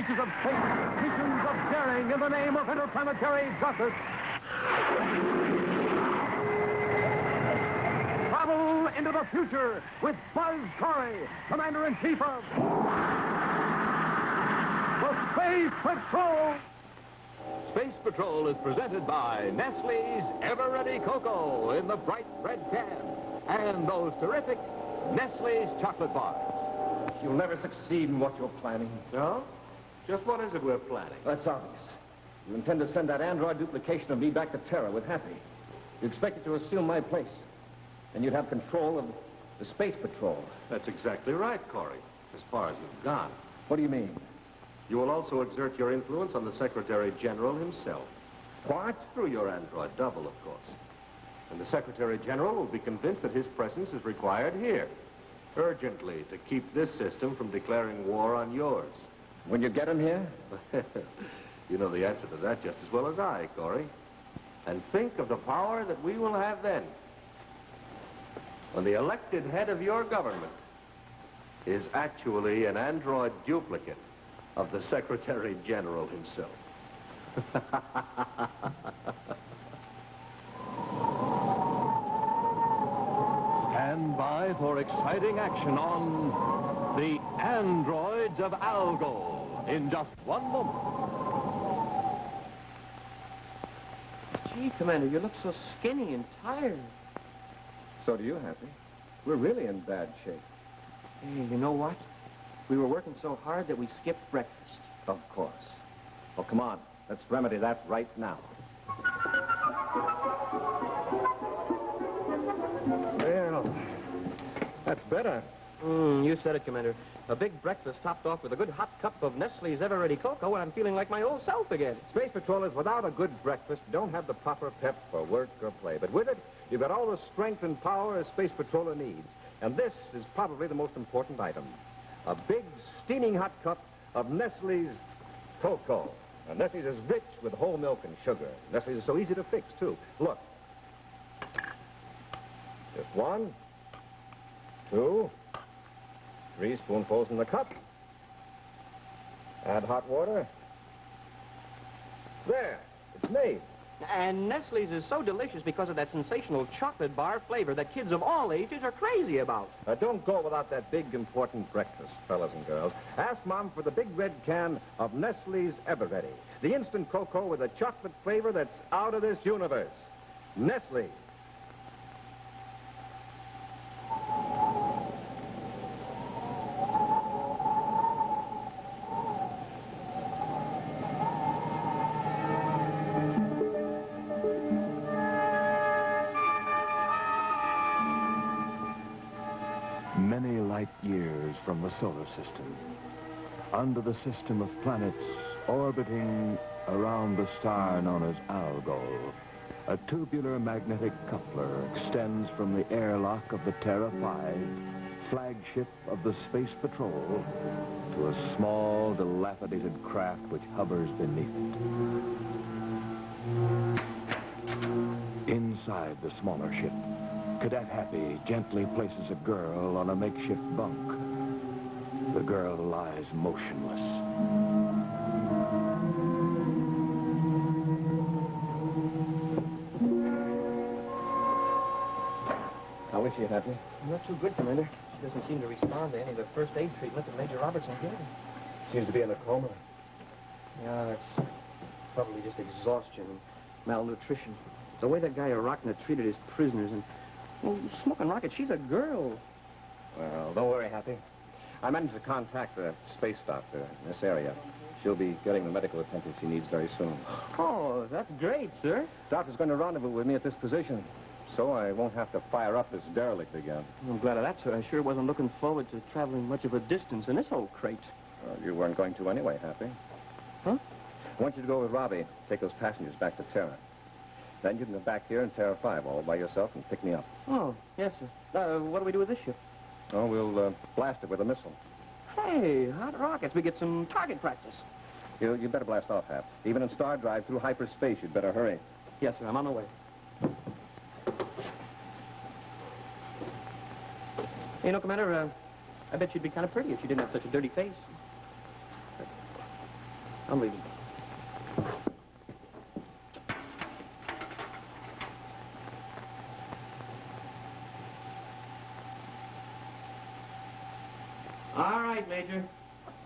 reaches of space, missions of daring in the name of interplanetary justice. Travel into the future with Buzz Corry, Commander-in-Chief of the Space Patrol. Space Patrol is presented by Nestle's Ever-Ready Cocoa in the bright red can and those terrific Nestle's chocolate bars. You'll never succeed in what you're planning. No? Just what is it we're planning? That's obvious. You intend to send that android duplication of me back to Terra with Happy. You expect it to assume my place. And you'd have control of the Space Patrol. That's exactly right, Corry, as far as you've gone. What do you mean? You will also exert your influence on the Secretary General himself. What? Through your android double, of course. And the Secretary General will be convinced that his presence is required here, urgently, to keep this system from declaring war on yours. When you get him here? You know the answer to that just as well as I, Corry. And think of the power that we will have then, when the elected head of your government is actually an android duplicate of the Secretary General himself. Stand by for exciting action on the Androids of Algol in just one moment. Gee, Commander, you look so skinny and tired. So do you, Happy. We're really in bad shape. Hey, you know what? We were working so hard that we skipped breakfast. Of course. Well, come on. Let's remedy that right now. Well, that's better. You said it, Commander. A big breakfast topped off with a good hot cup of Nestle's Ever-Ready Cocoa, and I'm feeling like my old self again. Space Patrollers without a good breakfast don't have the proper pep for work or play. But with it, you've got all the strength and power a Space Patroller needs. And this is probably the most important item. A big, steaming hot cup of Nestle's Cocoa. And Nestle's is rich with whole milk and sugar. Nestle's is so easy to fix, too. Look. Just 1, 2, 3 spoonfuls in the cup. Add hot water. There. It's made. And Nestle's is so delicious because of that sensational chocolate bar flavor that kids of all ages are crazy about. Don't go without that big, important breakfast, fellas and girls. Ask Mom for the big red can of Nestle's Ever-Ready. The instant cocoa with a chocolate flavor that's out of this universe. Nestle. Many light years from the solar system, under the system of planets orbiting around the star known as Algol, a tubular magnetic coupler extends from the airlock of the Terra 5, flagship of the Space Patrol, to a small, dilapidated craft which hovers beneath it. Inside the smaller ship, Cadet Happy gently places a girl on a makeshift bunk. The girl lies motionless. How is she, Happy? Not too good, Commander. She doesn't seem to respond to any of the first aid treatment that Major Robertson gave her. Seems to be in a coma. Yeah, it's probably just exhaustion and malnutrition. The way that guy Arachna treated his prisoners and... Well, Smoking Rocket, she's a girl. Well, don't worry, Happy. I managed to contact the space doctor in this area. She'll be getting the medical attention she needs very soon. Oh, that's great, sir. Doctor's going to rendezvous with me at this position, so I won't have to fire up this derelict again. I'm glad of that, sir. I sure wasn't looking forward to traveling much of a distance in this old crate. Well, you weren't going to anyway, Happy. Huh? I want you to go with Robbie, take those passengers back to Terra. Then you can come back here in Terra 5 all by yourself and pick me up. Oh, yes, sir. What do we do with this ship? Oh, we'll blast it with a missile. Hey, hot rockets. We get some target practice. You better blast off, Hap. Even in star drive through hyperspace, you'd better hurry. Yes, sir. I'm on the way. You know, Commander, I bet you'd be kind of pretty if you didn't have such a dirty face. I'm leaving. All right, Major.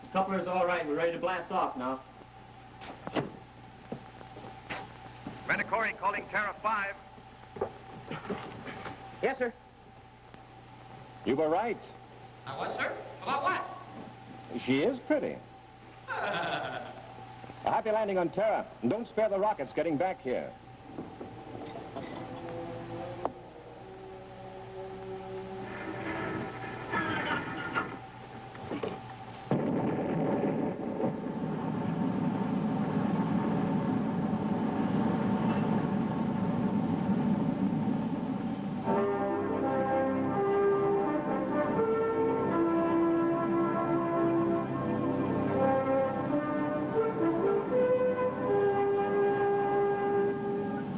The coupler's all right. We're ready to blast off now. Commander Corry calling Terra 5. Yes, sir. You were right. I was, sir? About what? She is pretty. A happy landing on Terra. And don't spare the rockets getting back here.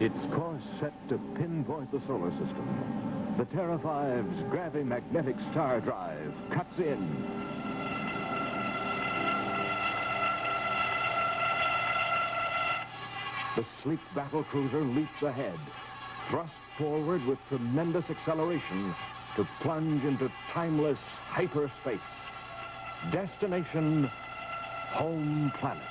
Its course set to pinpoint the solar system. The Terra 5's gravimagnetic star drive cuts in. The sleek battlecruiser leaps ahead, thrust forward with tremendous acceleration to plunge into timeless hyperspace. Destination, home planet.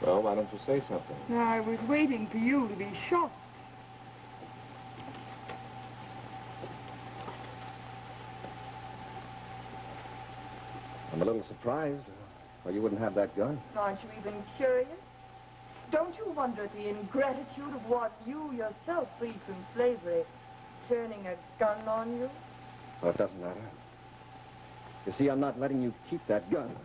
Well, why don't you say something? I was waiting for you to be shocked. I'm a little surprised. Well, you wouldn't have that gun. Aren't you even curious? Don't you wonder at the ingratitude of what you yourself freed from slavery, turning a gun on you? Well, it doesn't matter. You see, I'm not letting you keep that gun.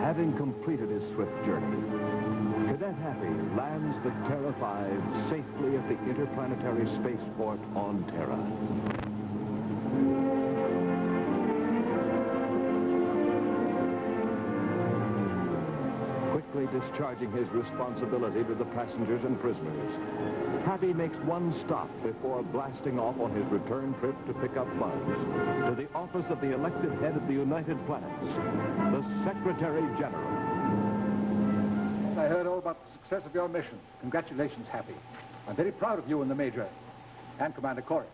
Having completed his swift journey, Cadet Happy lands the Terra 5 safely at the interplanetary spaceport on Terra. Quickly discharging his responsibility to the passengers and prisoners, Happy makes one stop before blasting off on his return trip to pick up Buzz to the office of the elected head of the United Planets, the Secretary General. I heard all about the success of your mission. Congratulations, Happy. I'm very proud of you and the Major, and Commander Corry.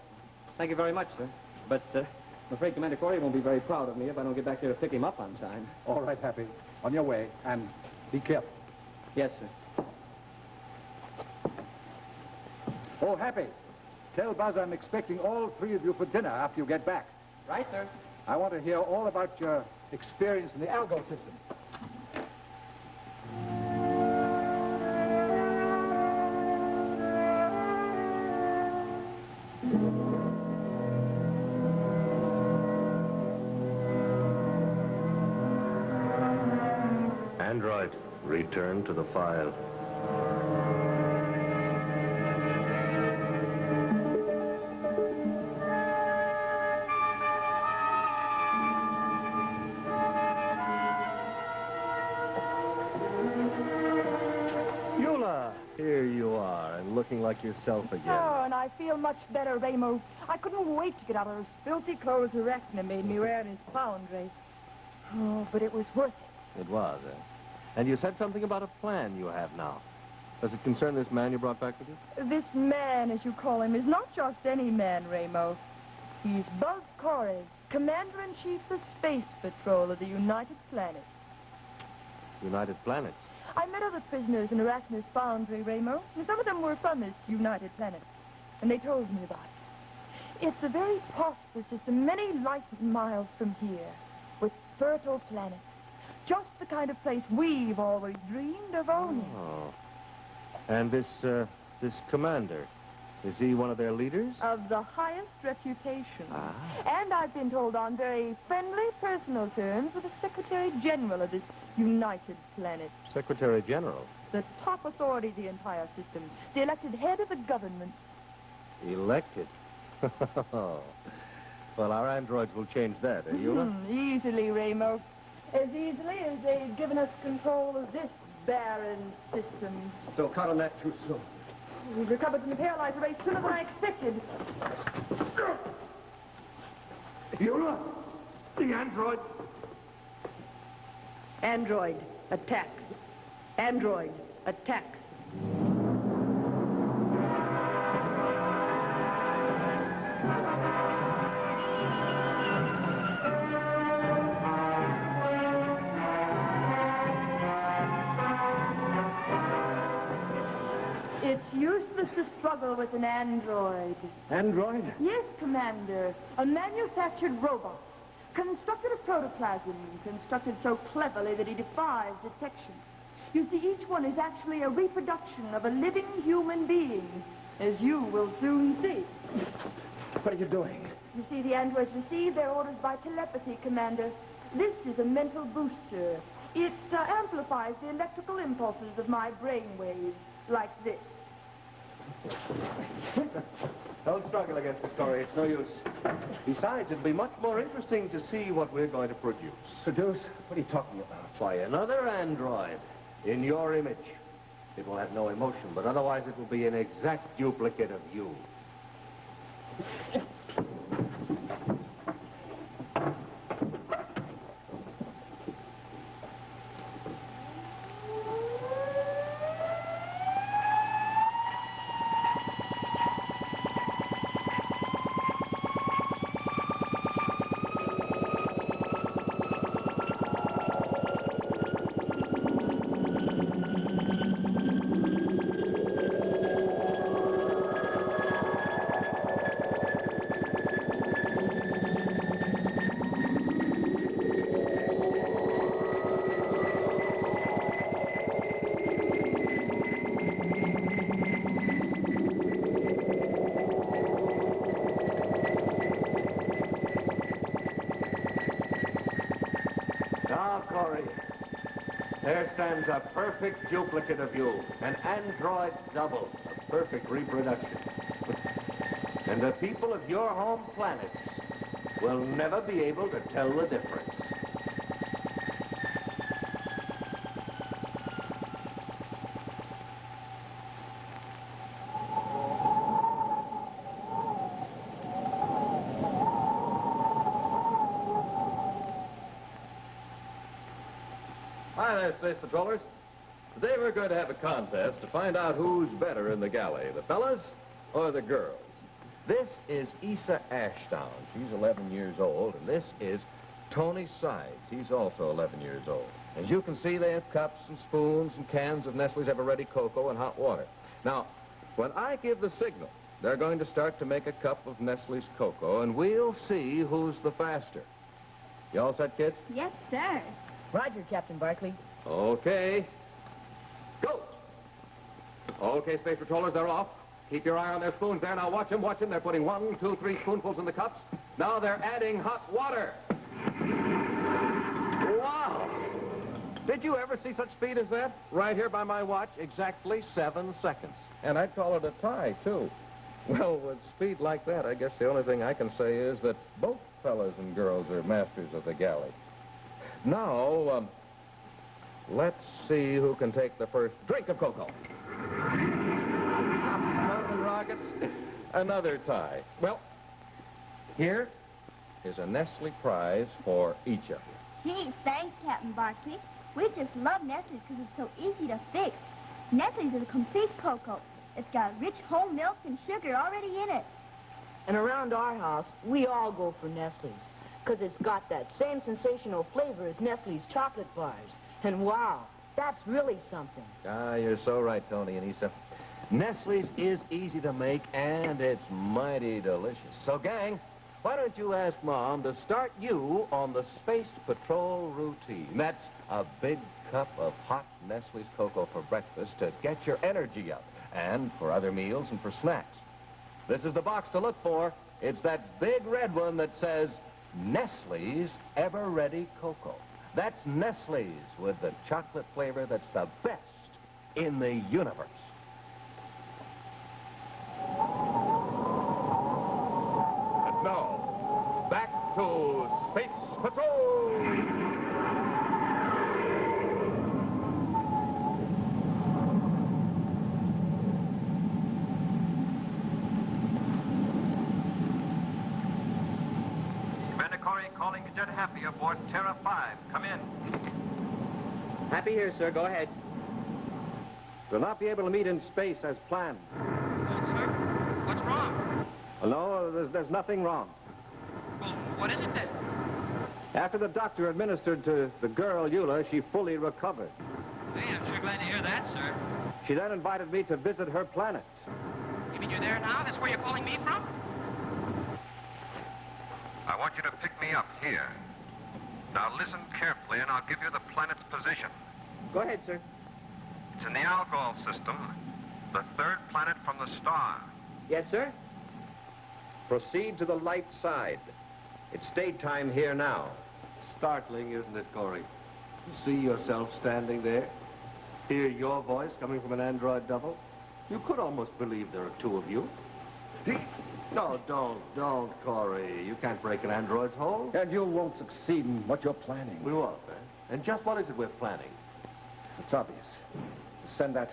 Thank you very much, sir. But I'm afraid Commander Corry won't be very proud of me if I don't get back there to pick him up on time. All right, Happy. On your way, and be careful. Yes, sir. Oh, Happy, tell Buzz I'm expecting all three of you for dinner after you get back. Right, sir. I want to hear all about your experience in the Algol system. Android, return to the file. like yourself again. Oh, and I feel much better, Raymo. I couldn't wait to get out of those filthy clothes Arachne made me wear in his foundry. Oh, but it was worth it. It was, eh? And you said something about a plan you have now. Does it concern this man you brought back with you? This man, as you call him, is not just any man, Raymo. He's Buzz Corry, Commander-in-Chief of Space Patrol of the United Planets. United Planets? I met other prisoners in Arachne's foundry, Raymo, and some of them were from this United Planet, and they told me about it. It's a very prosperous system, many light miles from here, with fertile planets. Just the kind of place we've always dreamed of owning. Oh. And this commander, is he one of their leaders? Of the highest reputation. Ah. And I've been told on very friendly, personal terms with the Secretary General of this United Planet. Secretary General? The top authority of the entire system. The elected head of the government. Elected? Well, our androids will change that, eh, Yula? Easily, Raymo. As easily as they've given us control of this barren system. So count on that too soon. We've recovered from the paralyzer race sooner than I expected. Yula! The android! Android, attack. Android, attack. It's useless to struggle with an android. Android? Yes, Commander. A manufactured robot. Constructed of protoplasm. Constructed so cleverly that he defies detection. You see, each one is actually a reproduction of a living human being, as you will soon see. What are you doing? You see, the androids receive their orders by telepathy, Commander. This is a mental booster. It amplifies the electrical impulses of my brain waves, like this. Don't struggle against it, Corry. It's no use. Besides, it'll be much more interesting to see what we're going to produce. Produce? What are you talking about? Why, another android in your image. It will have no emotion, but otherwise it will be an exact duplicate of you. Now, Corry, there stands a perfect duplicate of you, an android double, a perfect reproduction. And the people of your home planets will never be able to tell the difference. Hi there, Space Patrollers. Today we're going to have a contest to find out who's better in the galley, the fellas or the girls. This is Issa Ashdown. She's 11 years old, and this is Tony Sides. He's also 11 years old. As you can see, they have cups and spoons and cans of Nestle's Ever-Ready cocoa and hot water. Now, when I give the signal, they're going to start to make a cup of Nestle's cocoa, and we'll see who's the faster. You all set, kids? Yes, sir. Roger, Captain Barkley. Okay. Go! Okay, Space Patrollers, they're off. Keep your eye on their spoons there. Now watch them, watch them. They're putting 1, 2, 3 spoonfuls in the cups. Now they're adding hot water. Wow! Did you ever see such speed as that? Right here by my watch, exactly 7 seconds. And I'd call it a tie, too. Well, with speed like that, I guess the only thing I can say is that both fellas and girls are masters of the galley. Now, let's see who can take the first drink of cocoa. pockets. Another tie. Well, here is a Nestle prize for each of you. Gee, thanks, Captain Barkley. We just love Nestle's because it's so easy to fix. Nestle's is a complete cocoa. It's got rich whole milk and sugar already in it. And around our house, we all go for Nestle's because it's got that same sensational flavor as Nestle's chocolate bars. And wow, that's really something. Ah, you're so right, Tony and Issa. Nestle's is easy to make, and it's mighty delicious. So, gang, why don't you ask Mom to start you on the Space Patrol routine? That's a big cup of hot Nestle's cocoa for breakfast to get your energy up, and for other meals and for snacks. This is the box to look for. It's that big red one that says Nestle's Ever-Ready Cocoa. That's Nestle's with the chocolate flavor that's the best in the universe. And now, back to Space Patrol! Calling Cadet Happy aboard Terra 5. Come in. Happy here, sir. Go ahead. We'll not be able to meet in space as planned. Sir, what's wrong? Well, no, there's nothing wrong. Well, what is it then? After the doctor administered to the girl, Yula, she fully recovered. Hey, I'm sure glad to hear that, sir. She then invited me to visit her planet. You mean you're there now? That's where you're calling me from? I want you to pick me up here. Now listen carefully and I'll give you the planet's position. Go ahead, sir. It's in the Algol system, the third planet from the star. Yes, sir? Proceed to the light side. It's daytime here now. Startling, isn't it, Corry? You see yourself standing there, hear your voice coming from an android double. You could almost believe there are two of you. No, don't, Corry. You can't break an android's hold. And you won't succeed in what you're planning. We won't, eh? And just what is it we're planning? It's obvious. Send that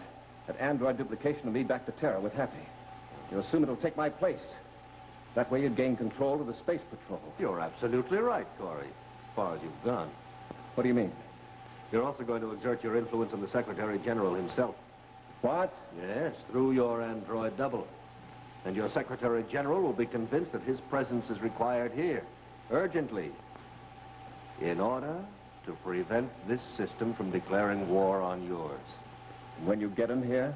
android duplication of me back to Terra with Happy. You assume it'll take my place. That way you'd gain control of the Space Patrol. You're absolutely right, Corry, as far as you've gone. What do you mean? You're also going to exert your influence on the Secretary General himself. What? Yes, through your android double. And your Secretary General will be convinced that his presence is required here, urgently, in order to prevent this system from declaring war on yours. And when you get him here?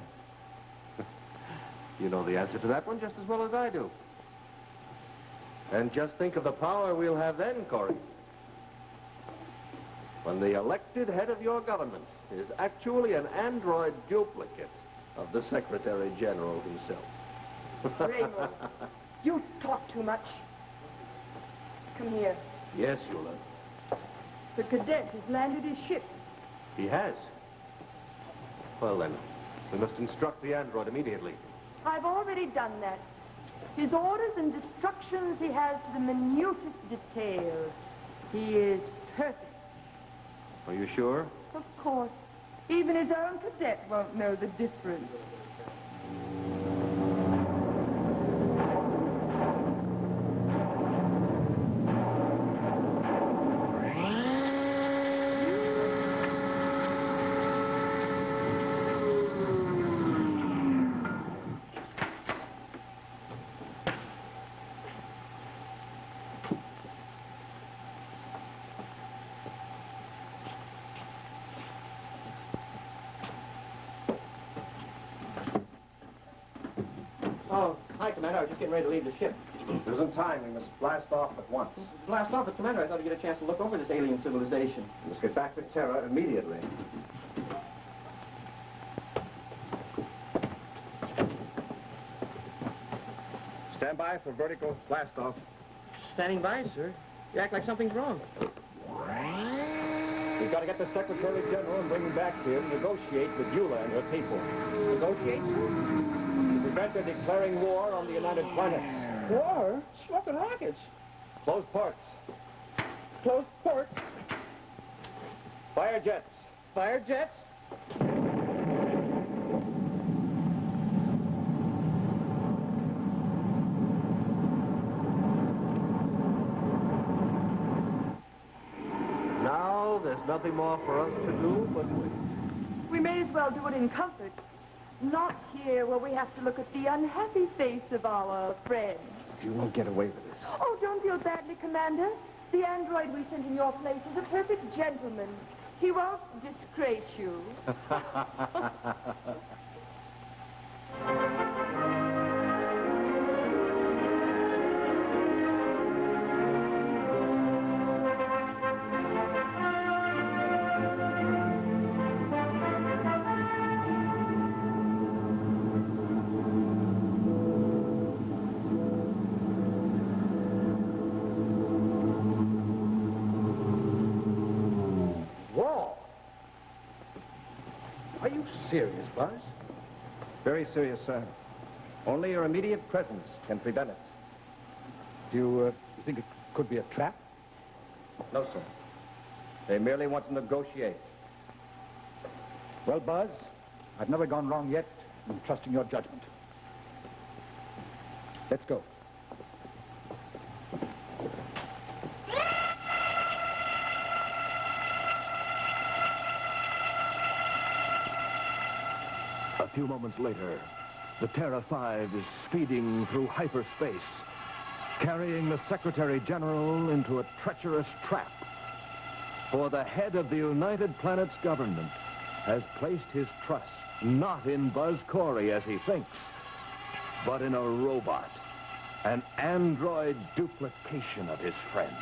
You know the answer to that one just as well as I do. And just think of the power we'll have then, Corry. When the elected head of your government is actually an android duplicate of the Secretary General himself. Raymo, you talk too much. Come here. Yes, Yula. The cadet has landed his ship. He has. Well, then, we must instruct the android immediately. I've already done that. His orders and instructions he has to the minutest detail. He is perfect. Are you sure? Of course. Even his own cadet won't know the difference. Oh, hi, Commander. I was just getting ready to leave the ship. There isn't time. We must blast off at once. Blast off, but Commander, I thought I'd get a chance to look over this alien civilization. We must get back to Terra immediately. Stand by for vertical blast off. Standing by, sir. You act like something's wrong. We've got to get the Secretary General and bring him back here to negotiate with Yula and her people. Negotiate? To prevent their declaring war on the United Planets. War? Smoking rockets. Close ports. Close port. Fire jets. Fire jets. there's nothing more for us to do but wait. We may as well do it in comfort. Not here where we have to look at the unhappy face of our friend. You won't get away with this. Oh, don't feel badly, Commander. The android we sent in your place is a perfect gentleman. He won't disgrace you. Serious, Buzz? Very serious, sir. Only your immediate presence can prevent it. Do you think it could be a trap? No, sir. They merely want to negotiate. Well, Buzz, I've never gone wrong yet in trusting your judgment. Let's go. A few moments later, the Terra 5 is speeding through hyperspace, carrying the Secretary General into a treacherous trap. For the head of the United Planets government has placed his trust not in Buzz Corry as he thinks, but in a robot, an android duplication of his friend.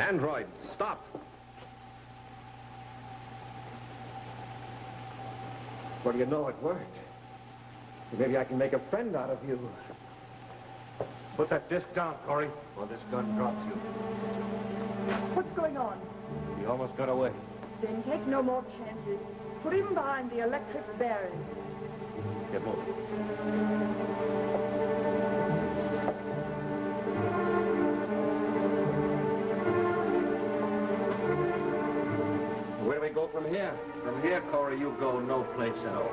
Android, stop. Well, you know it worked. Maybe I can make a friend out of you. Put that disc down, Corry, or this gun drops you. What's going on? He almost got away. Then take no more chances. Put him behind the electric barrier. Get moving. Where do we go from here? From here, Corry, you go no place at all.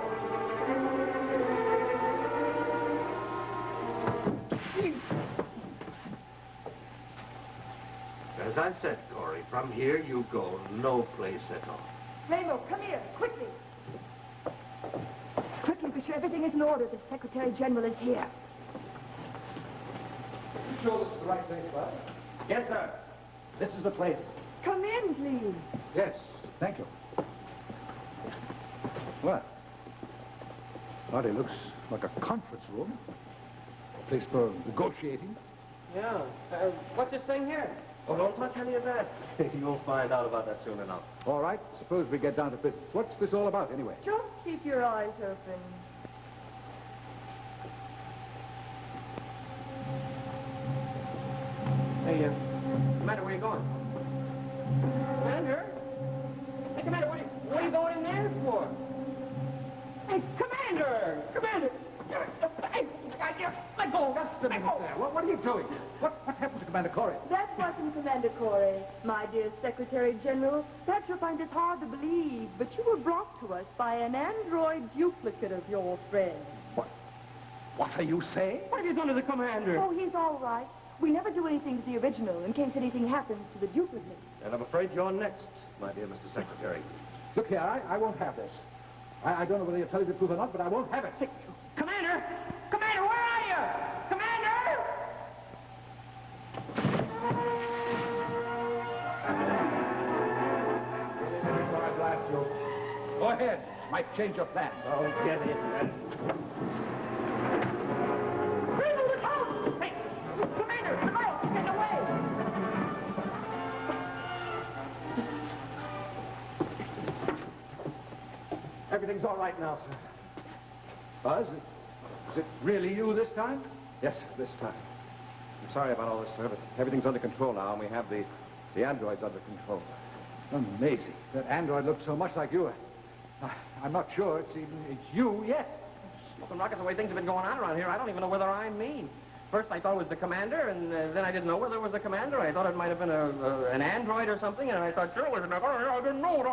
As I said, Corry, from here you go no place at all. Raymo, come here, quickly. Quickly, be sure everything is in order. The Secretary General is here. You sure this is the right place, Buzz? Yes, sir. This is the place. Come in, please. Yes, thank you. Well, it looks like a conference room. A place for negotiating. Yeah. What's this thing here? Oh, don't touch any of that. You'll find out about that soon enough. All right, suppose we get down to business. What's this all about, anyway? Just keep your eyes open. Hey, Commander, where are you going? Commander? Hey, Commander, what are you going in there for? Hey, Commander! Commander! Hey, let go! Let go! What are you doing? What happened to Commander Corry? That wasn't Commander Corry, my dear Secretary General. Perhaps you'll find this hard to believe, but you were brought to us by an android duplicate of your friend. What are you saying? What have you done to the Commander? Oh, he's all right. We never do anything to the original in case anything happens to the duplicate. And I'm afraid you're next, my dear Mr. Secretary. Look here, I won't have this. I don't know whether you're telling the truth or not, but I won't have it. Commander! Commander, where are you? Commander! I blast you. Go ahead. Might change your plan. Oh, get in, then. Raymo, look out! Hey, Commander, come out! Get away! Everything's all right now, sir. Buzz, is it really you this time? Yes, this time. I'm sorry about all this, sir, but everything's under control now, and we have the androids under control. Amazing. That android looks so much like you. I'm not sure it's you yet. Smoking rockets, the way things have been going on around here, I don't even know whether I'm mean. First, I thought it was the commander, and then I didn't know whether it was the commander. I thought it might have been an android or something, and I thought, sure, it was I didn't know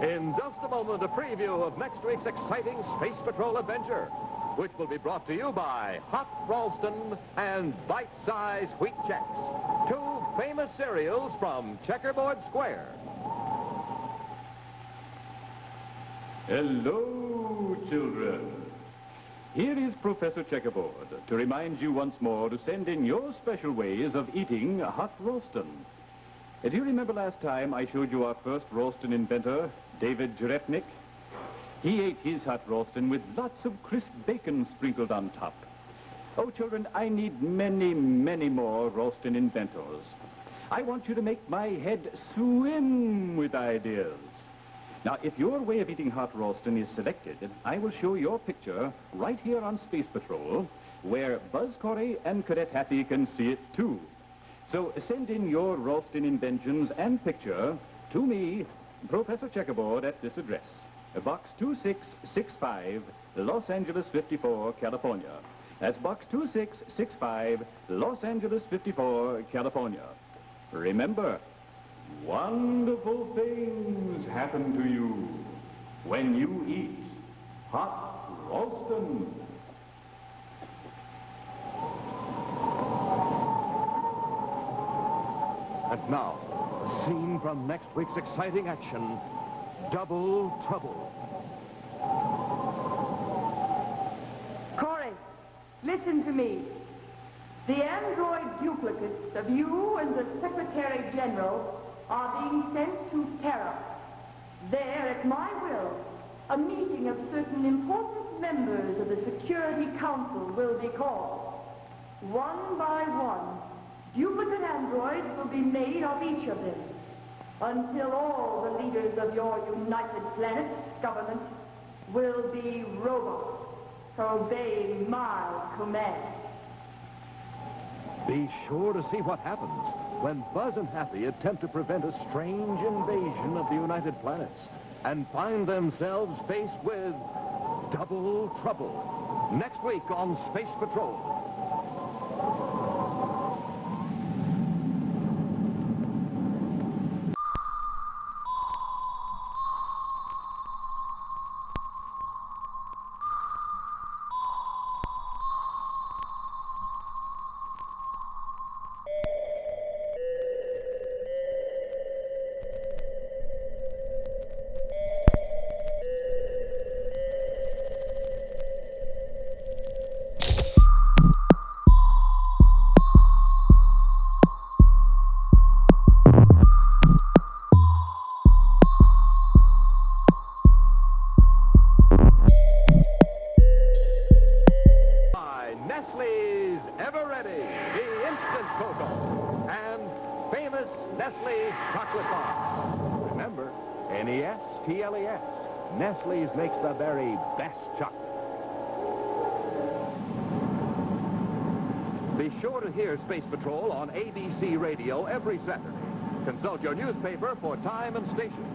In just a moment, a preview of next week's exciting Space Patrol adventure, which will be brought to you by Hot Ralston and Bite-Size Wheat Chex, two famous cereals from Checkerboard Square. Hello, children. Here is Professor Checkerboard to remind you once more to send in your special ways of eating Hot Ralston. Do you remember last time I showed you our first Ralston inventor, David Jerepnik? He ate his hot Ralston with lots of crisp bacon sprinkled on top. Oh, children, I need many, many more Ralston inventors. I want you to make my head swim with ideas. Now, if your way of eating hot Ralston is selected, I will show your picture right here on Space Patrol, where Buzz Corry and Cadet Happy can see it, too. So send in your Ralston inventions and picture to me, Professor Checkerboard, at this address. Box 2665, Los Angeles 54, California. That's Box 2665, Los Angeles 54, California. Remember, wonderful things happen to you when you eat hot Ralston. And now, a scene from next week's exciting action, Double Trouble. Corry, listen to me. The android duplicates of you and the Secretary General are being sent to Terra. There, at my will, a meeting of certain important members of the Security Council will be called. One by one, duplicate androids will be made of each of them, until all the leaders of your United Planet government will be robots, obeying my command. Be sure to see what happens when Buzz and Happy attempt to prevent a strange invasion of the United Planets and find themselves faced with double trouble. Next week on Space Patrol. Nestle's Ever Ready, the instant cocoa, and famous Nestle's chocolate bar. Remember, N-E-S-T-L-E-S. Nestle's makes the very best chocolate. Be sure to hear Space Patrol on ABC Radio every Saturday. Consult your newspaper for time and station.